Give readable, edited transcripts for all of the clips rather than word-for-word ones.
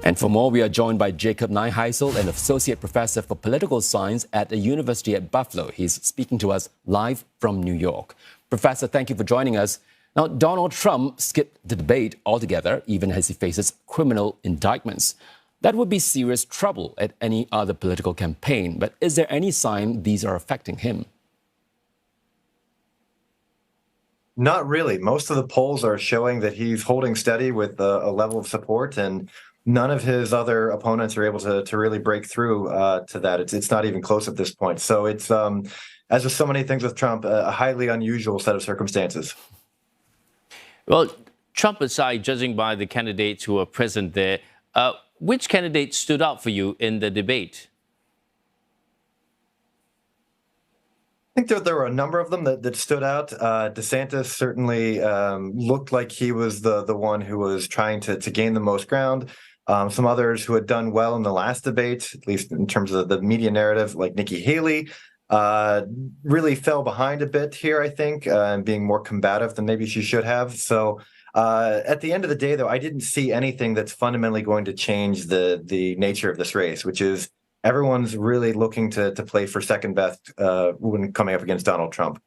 And for more, we are joined by Jacob Neiheisel, an associate professor for political science at the University at Buffalo. He's speaking to us live from New York. Professor, thank you for joining us. Now, Donald Trump skipped the debate altogether, even as he faces criminal indictments. That would be serious trouble at any other political campaign. But is there any sign these are affecting him? Not really. Most of the polls are showing that he's holding steady with a level of support, and none of his other opponents are able to really break through to that. It's not even close at this point. So it's, as with so many things with Trump, a highly unusual set of circumstances. Well, Trump aside, judging by the candidates who are present there, which candidate stood out for you in the debate? I think there were a number of them that stood out. DeSantis certainly looked like he was the one who was trying to gain the most ground. Some others who had done well in the last debate, at least in terms of the media narrative, like Nikki Haley, really fell behind a bit here, I think, and being more combative than maybe she should have. So at the end of the day, though, I didn't see anything that's fundamentally going to change the nature of this race, which is everyone's really looking to play for second best when coming up against Donald Trump.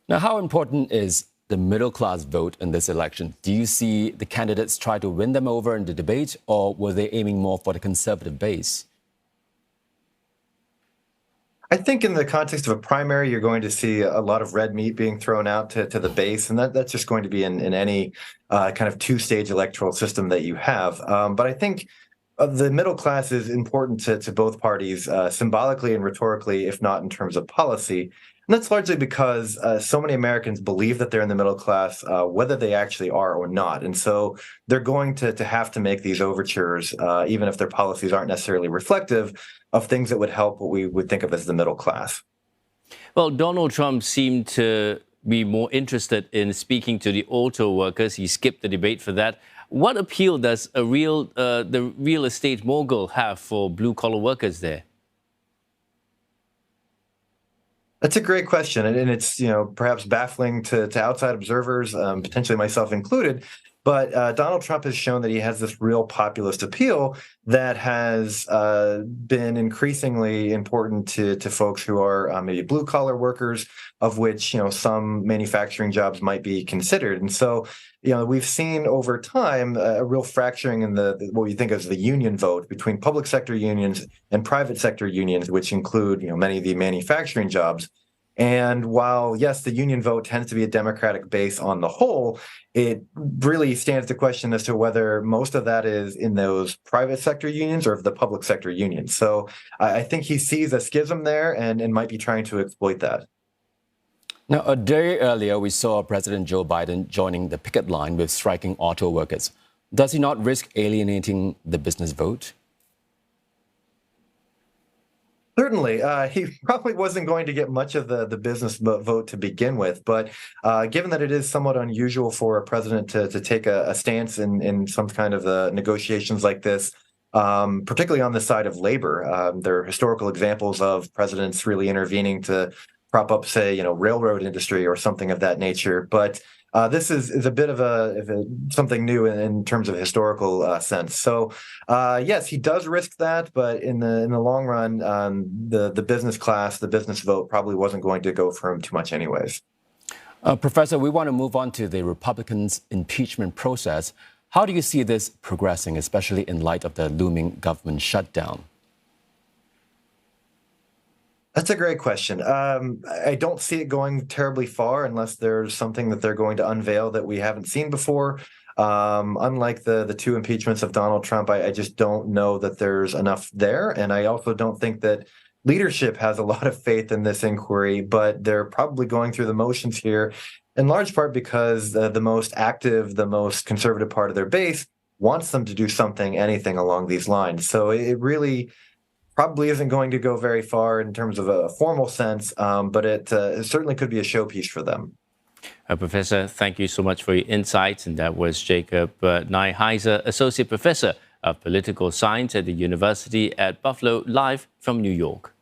Now, how important is the middle class vote in this election? Do you see the candidates try to win them over in the debate, or were they aiming more for the conservative base? I think in the context of a primary, you're going to see a lot of red meat being thrown out to the base, and that's just going to be in any kind of two-stage electoral system that you have. But I think the middle class is important to both parties, symbolically and rhetorically, if not in terms of policy. And that's largely because so many Americans believe that they're in the middle class, whether they actually are or not. And so they're going to have to make these overtures, even if their policies aren't necessarily reflective of things that would help what we would think of as the middle class. Well, Donald Trump seemed to be more interested in speaking to the auto workers. He skipped the debate for that. What appeal does the real estate mogul have for blue-collar workers there? That's a great question, and it's perhaps baffling to outside observers, potentially myself included. But Donald Trump has shown that he has this real populist appeal that has been increasingly important to folks who are maybe blue-collar workers, of which some manufacturing jobs might be considered. And so we've seen over time a real fracturing in what we think of as the union vote between public sector unions and private sector unions, which include many of the manufacturing jobs. And while, yes, the union vote tends to be a Democratic base on the whole, it really stands to question as to whether most of that is in those private sector unions or the public sector unions. So I think he sees a schism there and might be trying to exploit that. Now, a day earlier, we saw President Joe Biden joining the picket line with striking auto workers. Does he not risk alienating the business vote? Certainly. He probably wasn't going to get much of the business vote to begin with. But given that it is somewhat unusual for a president to take a stance in some kind of negotiations like this, particularly on the side of labor, there are historical examples of presidents really intervening to prop up, say, railroad industry or something of that nature. But this is a bit of something new in terms of historical sense. So yes, he does risk that, but in the long run, the business class, the business vote probably wasn't going to go for him too much anyways. Professor, we want to move on to the Republicans' impeachment process. How do you see this progressing, especially in light of the looming government shutdown? That's a great question. I don't see it going terribly far unless there's something that they're going to unveil that we haven't seen before. Unlike the two impeachments of Donald Trump, I just don't know that there's enough there. And I also don't think that leadership has a lot of faith in this inquiry, but they're probably going through the motions here, in large part because the most active, the most conservative part of their base wants them to do anything along these lines. So it really probably isn't going to go very far in terms of a formal sense, but it certainly could be a showpiece for them. Professor, thank you so much for your insights. And that was Jacob Neiheisel, Associate Professor of Political Science at the University at Buffalo, live from New York.